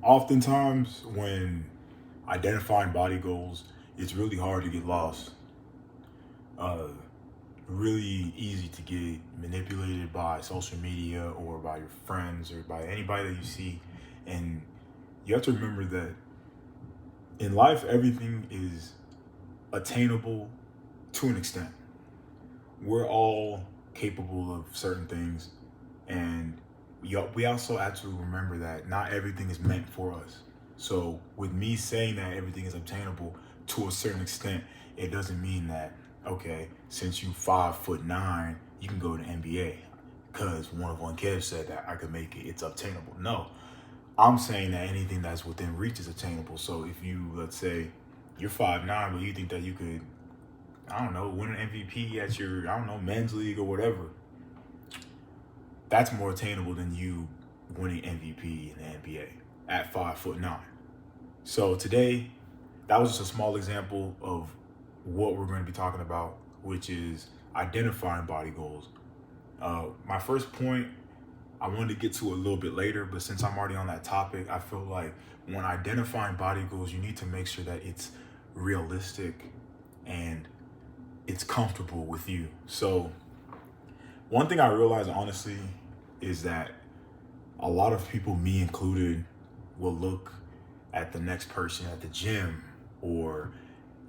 Oftentimes, when identifying body goals, it's really hard to get lost. Uh, Really easy to get manipulated by social media or by your friends or by anybody that you see. And you have to remember that in life, everything is attainable to an extent. We're all capable of certain things, and we also have to remember that not everything is meant for us. So, with me saying that everything is obtainable to a certain extent, it doesn't mean that okay, since you 5'9", you can go to NBA because one of one Kev said that I could make it. It's obtainable. No, I'm saying that anything that's within reach is attainable. So if you, let's say, you're 5'9", but you think that you could, I don't know, win an MVP at your, I don't know, men's league or whatever, that's more attainable than you winning MVP in the NBA at 5'9". So today, that was just a small example of what we're going to be talking about, which is identifying body goals. My first point I wanted to get to a little bit later, but since I'm already on that topic, I feel like when identifying body goals, you need to make sure that it's realistic and it's comfortable with you. So, one thing I realized honestly is that a lot of people, me included, will look at the next person at the gym or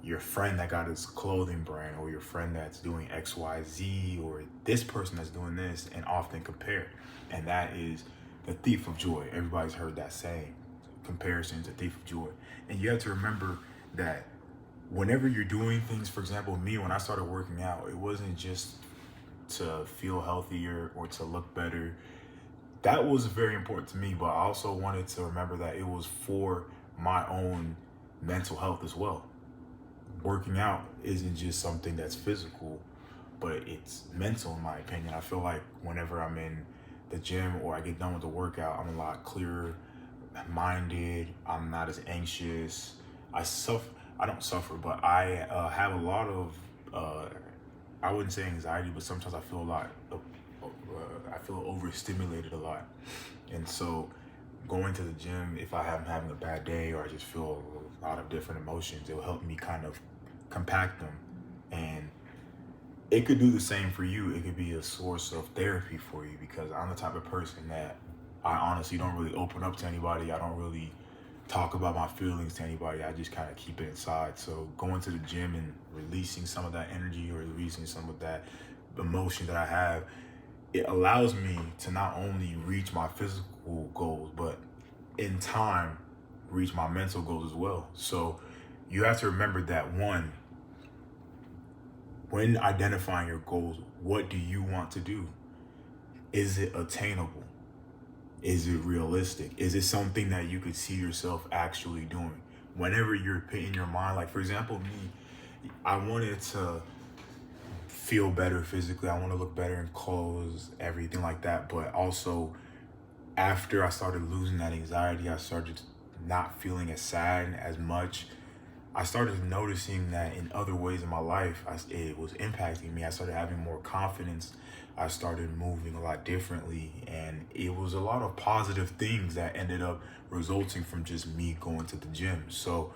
your friend that got his clothing brand or your friend that's doing XYZ or this person that's doing this and often compare. And that is the thief of joy. Everybody's heard that saying, comparison is a thief of joy. And you have to remember that whenever you're doing things, for example, me, when I started working out, it wasn't just to feel healthier or to look better. That was very important to me, but I also wanted to remember that it was for my own mental health as well. Working out isn't just something that's physical, but it's mental in my opinion. I feel like whenever I'm in the gym or I get done with the workout, I'm a lot clearer minded. I'm not as anxious. I don't suffer, but I have a lot of I wouldn't say anxiety, but sometimes I feel a lot I feel overstimulated a lot. And so going to the gym, if I'm having a bad day or I just feel a lot of different emotions, it will help me kind of compact them. And it could do the same for you. It could be a source of therapy for you because I'm the type of person that I honestly don't really open up to anybody. I don't really talk about my feelings to anybody. I just kind of keep it inside. So going to the gym and releasing some of that energy or releasing some of that emotion that I have, it allows me to not only reach my physical goals, but in time, reach my mental goals as well. So you have to remember that one, when identifying your goals, what do you want to do? Is it attainable? Is it realistic? Is it something that you could see yourself actually doing? Whenever you're in your mind, like for example, me, I wanted to feel better physically. I want to look better in clothes, everything like that. But also, after I started losing that anxiety, I started not feeling as sad as much. I started noticing that in other ways in my life, it was impacting me. I started having more confidence. I started moving a lot differently. And it was a lot of positive things that ended up resulting from just me going to the gym. So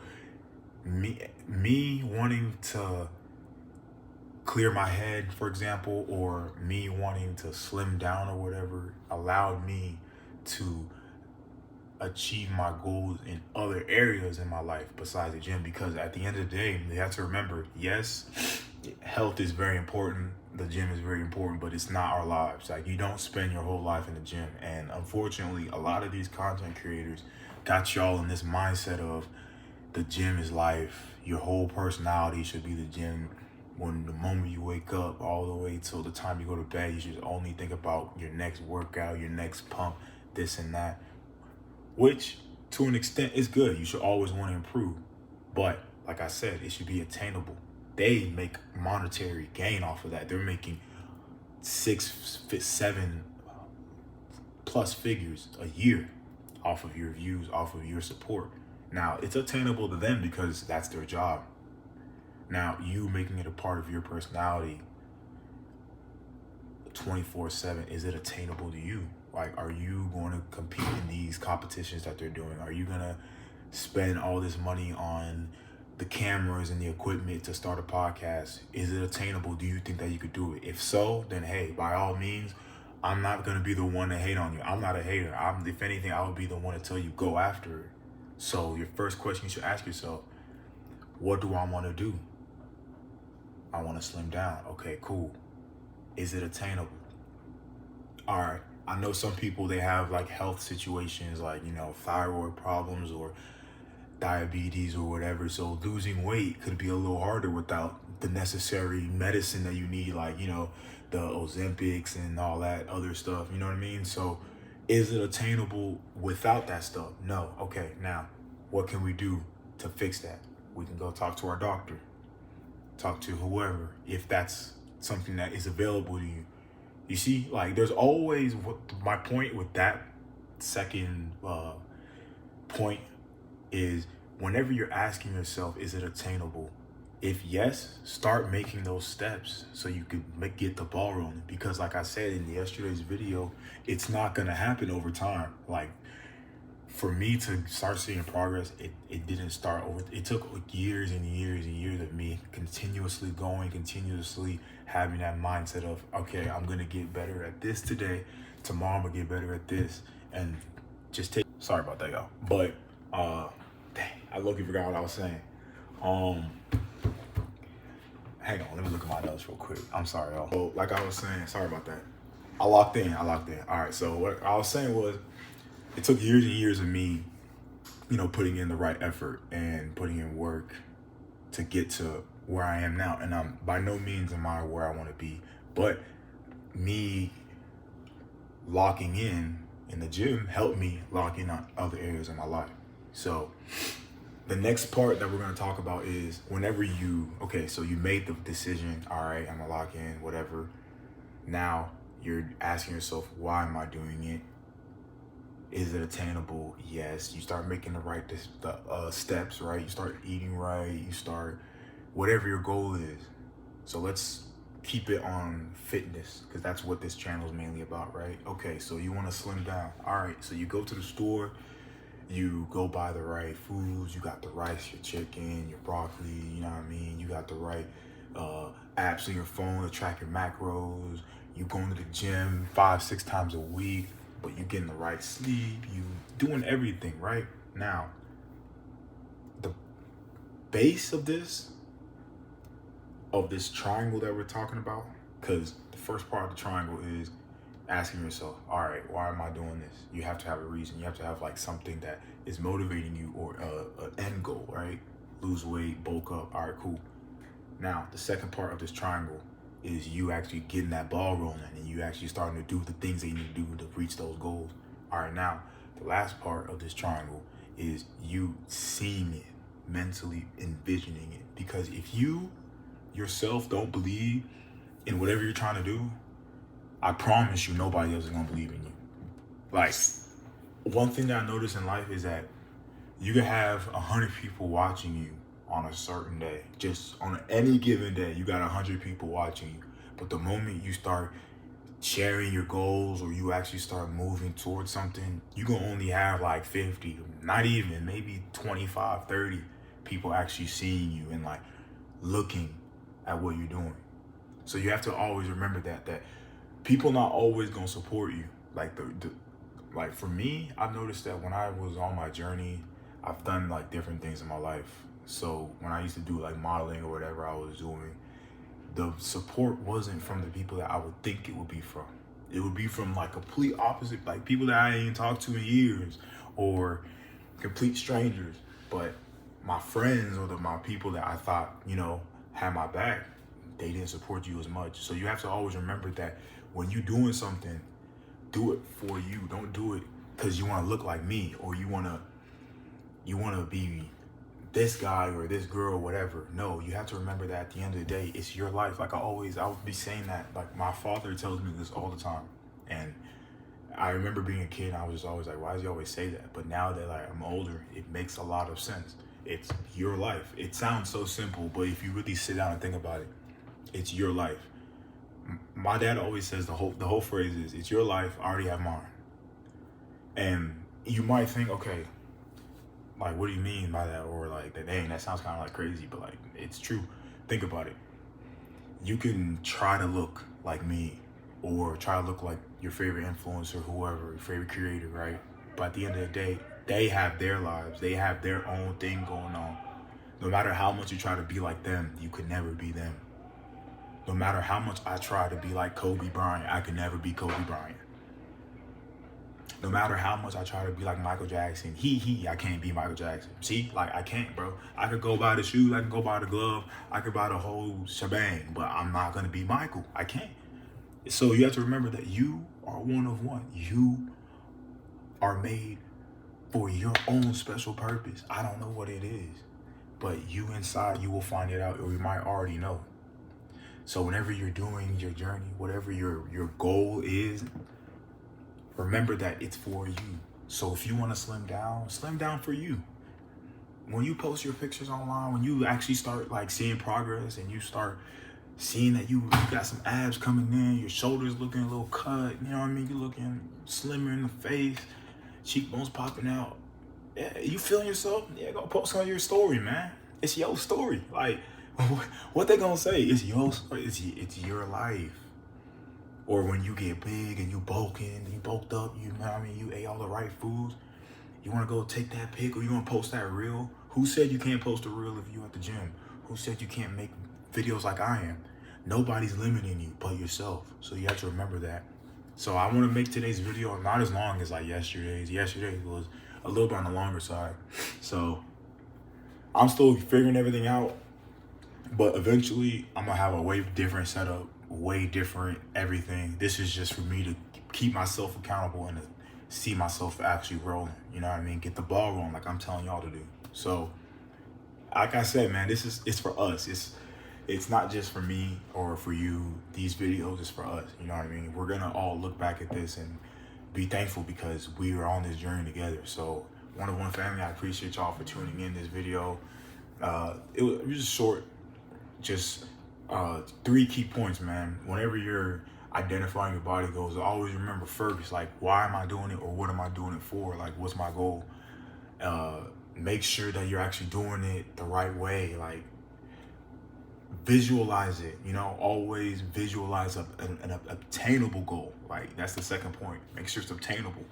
me wanting to clear my head, for example, or me wanting to slim down or whatever, allowed me to achieve my goals in other areas in my life besides the gym. Because at the end of the day, you have to remember, yes, health is very important, the gym is very important, but it's not our lives. Like, you don't spend your whole life in the gym. And unfortunately, a lot of these content creators got y'all in this mindset of the gym is life, your whole personality should be the gym. When the moment you wake up all the way till the time you go to bed, you should only think about your next workout, your next pump, this and that, which to an extent is good. You should always want to improve. But like I said, it should be attainable. They make monetary gain off of that. They're making 7 plus figures a year off of your views, off of your support. Now, it's attainable to them because that's their job. Now, you making it a part of your personality 24/7, is it attainable to you? Like, are you going to compete in these competitions that they're doing? Are you going to spend all this money on the cameras and the equipment to start a podcast? Is it attainable? Do you think that you could do it? If so, then hey, by all means, I'm not going to be the one to hate on you. I'm not a hater. If anything, I would be the one to tell you, go after it. So your first question you should ask yourself, what do I want to do? I want to slim down. Okay, cool. Is it attainable? All right. I know some people, they have like health situations like, thyroid problems or diabetes or whatever. So losing weight could be a little harder without the necessary medicine that you need, like, the Ozempics and all that other stuff. You know what I mean? So is it attainable without that stuff? No. Okay. Now, what can we do to fix that? We can go talk to our doctor, talk to whoever, if that's something that is available to you. You see, like, there's always, my point with that second point is, whenever you're asking yourself, is it attainable? If yes, start making those steps so you could get the ball rolling. Because like I said in yesterday's video, it's not going to happen over time. Like, for me to start seeing progress, it didn't start over. It took years and years and years of me continuously going, continuously having that mindset of, okay, I'm going to get better at this today. Tomorrow I'm going to get better at this. And just sorry about that, y'all. But, dang, I low-key forgot what I was saying. Hang on, let me look at my notes real quick. I'm sorry, y'all. So, like I was saying, sorry about that. I locked in. All right, so what I was saying was, it took years and years of me, putting in the right effort and putting in work to get to where I am now. And I'm by no means am I where I want to be, but me locking in the gym helped me lock in on other areas of my life. So the next part that we're going to talk about is whenever so you made the decision, all right, I'm gonna lock in, whatever. Now you're asking yourself, why am I doing it? Is it attainable? Yes. You start making the right steps, right? You start eating right. You start whatever your goal is. So let's keep it on fitness, because that's what this channel is mainly about, right? Okay, so you want to slim down. All right, so you go to the store, you go buy the right foods. You got the rice, your chicken, your broccoli, you know what I mean? You got the right apps on your phone to track your macros. You going to the gym 5-6 times a week, but you getting the right sleep. You doing everything right. Now, the base of this triangle that we're talking about, because the first part of the triangle is asking yourself, all right, why am I doing this? You have to have a reason. You have to have like something that is motivating you, or an end goal, right? Lose weight, bulk up. All right, cool. Now, the second part of this triangle is you actually getting that ball rolling and you actually starting to do the things that you need to do to reach those goals. All right, now, the last part of this triangle is you seeing it, mentally envisioning it. Because if you yourself don't believe in whatever you're trying to do, I promise you nobody else is gonna believe in you. Like, one thing that I notice in life is that you can have 100 people watching you on a certain day. Just on any given day, you got 100 people watching you. But the moment you start sharing your goals, or you actually start moving towards something, you gonna only have like 50, not even, maybe 25, 30 people actually seeing you and like looking at what you're doing. So you have to always remember that people not always gonna support you. Like like for me, I've noticed that when I was on my journey, I've done like different things in my life. So when I used to do like modeling or whatever I was doing, the support wasn't from the people that I would think it would be from. It would be from like complete opposite, like people that I ain't talked to in years, or complete strangers. But my friends, or my people that I thought, had my back, they didn't support you as much. So you have to always remember that when you're doing something, do it for you. Don't do it because you want to look like me, or you want to be this guy or this girl or whatever. No, you have to remember that at the end of the day, it's your life. Like I would be saying that. Like my father tells me this all the time. And I remember being a kid, I was just always like, why does he always say that? But now that like I'm older, it makes a lot of sense. It's your life. It sounds so simple, but if you really sit down and think about it, it's your life. My dad always says the whole phrase is, it's your life, I already have mine. And you might think, okay, like, what do you mean by that? Or like, dang, that sounds kind of like crazy, but like, it's true. Think about it. You can try to look like me or try to look like your favorite influencer, whoever, your favorite creator, right? But at the end of the day, they have their lives. They have their own thing going on. No matter how much you try to be like them, you could never be them. No matter how much I try to be like Kobe Bryant, I could never be Kobe Bryant. No matter how much I try to be like Michael Jackson, I can't be Michael Jackson. See, like, I can't, bro. I could go buy the shoes, I can go buy the glove, I could buy the whole shebang, but I'm not gonna be Michael. I can't. So you have to remember that you are one of one. You are made for your own special purpose. I don't know what it is, but you inside, you will find it out, or you might already know. So whenever you're doing your journey, whatever your goal is, remember that it's for you. So if you want to slim down for you. When you post your pictures online, when you actually start like seeing progress and you start seeing that you got some abs coming in, your shoulders looking a little cut, you know what I mean? You're looking slimmer in the face, cheekbones popping out. Yeah, you feeling yourself? Yeah, go post on your story, man. It's your story. Like, what they gonna say? It's your story. It's your life. Or when you get big and you bulking, you bulked up, you know what I mean, you ate all the right foods, you want to go take that pic or you want to post that reel. Who said you can't post a reel if you at the gym? Who said you can't make videos like I am? Nobody's limiting you but yourself. So you have to remember that. So I want to make today's video not as long as like yesterday's. Yesterday was a little bit on the longer side. So I'm still figuring everything out, but eventually I'm going to have a way different setup, way different everything. This is just for me to keep myself accountable and to see myself actually rolling, you know what I mean? Get the ball rolling like I'm telling y'all to do. So like I said, man, it's for us. It's not just for me or for you. These videos is for us, you know what I mean? We're gonna all look back at this and be thankful because we are on this journey together. So One of One family, I appreciate y'all for tuning in this video. It was just short, just 3 key points, man. Whenever you're identifying your body goals, always remember first, like, why am I doing it or what am I doing it for? Like, what's my goal? Make sure that you're actually doing it the right way. Like, visualize it, you know, always visualize an obtainable goal. Like, that's the second point. Make sure it's obtainable.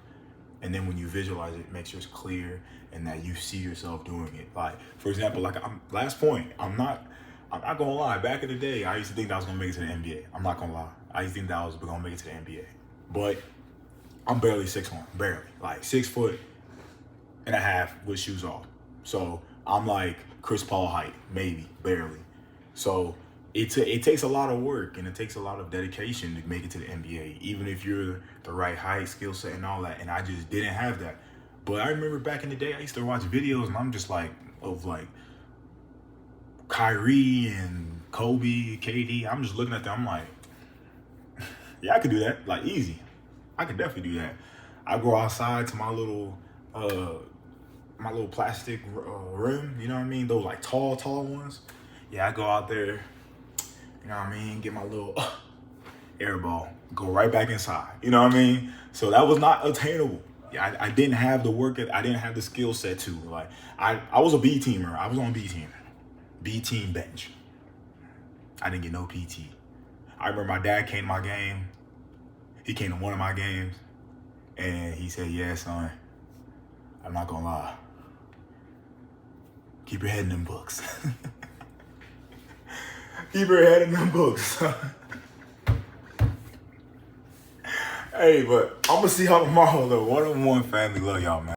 And then when you visualize it, make sure it's clear and that you see yourself doing it. Like, for example, like, last point, I'm not gonna lie. Back in the day, I used to think that I was gonna make it to the NBA. I'm not gonna lie. I used to think that I was gonna make it to the NBA. But I'm barely 6'1", barely. Like 6'1" and a half with shoes off. So I'm like Chris Paul height, maybe, barely. So it takes a lot of work and it takes a lot of dedication to make it to the NBA, even if you're the right height, skill set, and all that. And I just didn't have that. But I remember back in the day, I used to watch videos and I'm just like, of like Kyrie and Kobe, KD. I'm just looking at them. I'm like, yeah, I could do that. Like, easy. I could definitely do that. I go outside to my little plastic rim. You know what I mean? Those like tall ones. Yeah, I go out there. You know what I mean? Get my little air ball. Go right back inside. You know what I mean? So that was not attainable. Yeah, I didn't have the work. I didn't have the skill set to. Like, I was a B teamer. I was on B team. B team bench. I didn't get no PT. I remember my dad came to my game. He came to one of my games and he said, yeah, son, I'm not gonna lie. Keep your head in them books. Keep your head in them books. Hey, but I'm gonna see y'all tomorrow though. One on One family, love y'all, man.